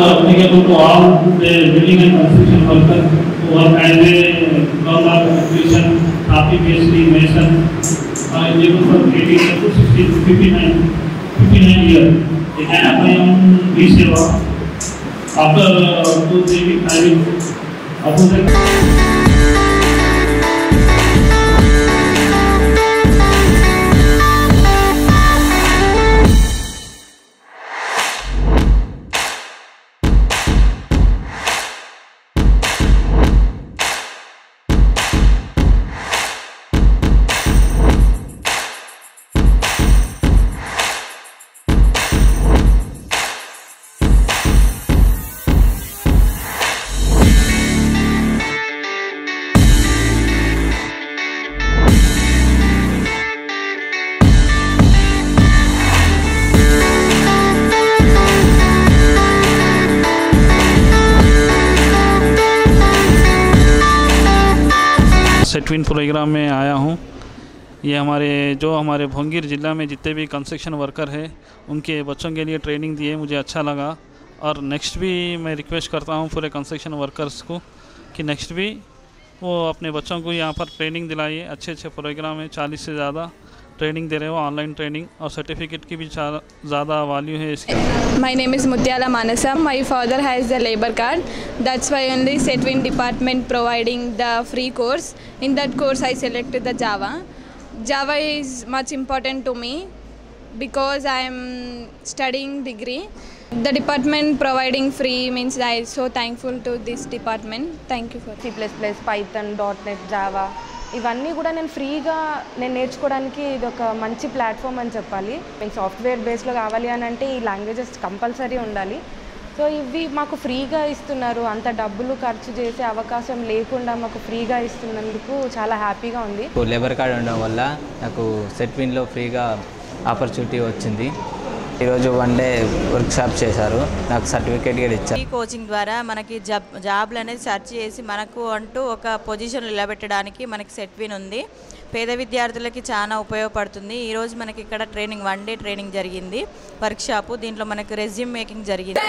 applicable to all the building and construction workers who work as a plumber, electrician, traffic pastry, mason, eligible for 18 to 59 years. They can apply on e-Seva. After 2-3 weeks, I will approve the सेटविन programme में आया हूँ। ये हमारे भोंगीर ज़िला में जितने भी कंस्ट्रक्शन वर्कर हैं उनके बच्चों के लिए ट्रेनिंग दिए, मुझे अच्छा लगा। और नेक्स्ट भी मैं रिक्वेस्ट करता हूँ पूरे कंस्ट्रक्शन वर्कर्स को कि नेक्स्ट भी वो अपने बच्चों को यहाँ पर ट्रेनिंग दिलाइए। अच्छे प्रोग्राम है, 40 से ज़्यादा ट्रेनिंग दे रहे हो, ऑनलाइन ट्रेनिंग, और सर्टिफिकेट की भी ज़्यादा वैल्यू है इसकी। My name is Mutyala Manasa. My father has the labor card. That's why only Setwin department providing the free course. In that course I selected the Java. Java is much important to me because I am studying degree. The department providing free means I am so thankful to this department. Thank you for C++, Python, .NET, Java. ఇవన్నీ కూడా నేను ఫ్రీగా నేర్చుకోవడానికి ఇది ఒక మంచి platform అని చెప్పాలి. మీకు సాఫ్ట్వేర్ బేస్లో కావాలి అని అంటే ఈ లాంగ్వేజెస్ కంపల్సరీ ఉండాలి. సో ఇవి మాకు ఫ్రీగా ఇస్తున్నారు, అంత డబ్బులు ఖర్చు చేసే అవకాశం లేకుండా మాకు ఫ్రీగా ఇస్తున్నందుకు చాలా హ్యాపీగా ఉంది. లేబర్ కార్డ్ ఉండడం వల్ల నాకు సెట్విన్లో ఫ్రీగా ఆపర్చునిటీ వచ్చింది. ఈరోజు 1 డే వర్క్ షాప్ చేశారు, నాకు సర్టిఫికేట్ కూడా ఇచ్చారు. ఈ కోచింగ్ ద్వారా మనకి జాబ్లు అనేది సెర్చ్ చేసి మనకు అంటూ ఒక పొజిషన్ నిలబెట్టడానికి మనకి సెట్విన్ ఉంది. పేద విద్యార్థులకి చాలా ఉపయోగపడుతుంది. ఈరోజు మనకి ఇక్కడ ట్రైనింగ్ 1 డే ట్రైనింగ్ జరిగింది, వర్క్ షాపు. దీంట్లో మనకు రెజ్యూమ్ మేకింగ్ జరిగింది.